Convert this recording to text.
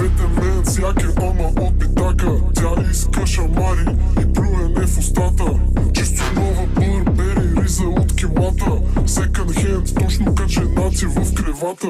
Двете мен сяке, ама от битака. Тя иска шамари и плюене в устата. Чисто нова Бурбери, риза от килата. Секънд хенд, точно каченаци в кревата.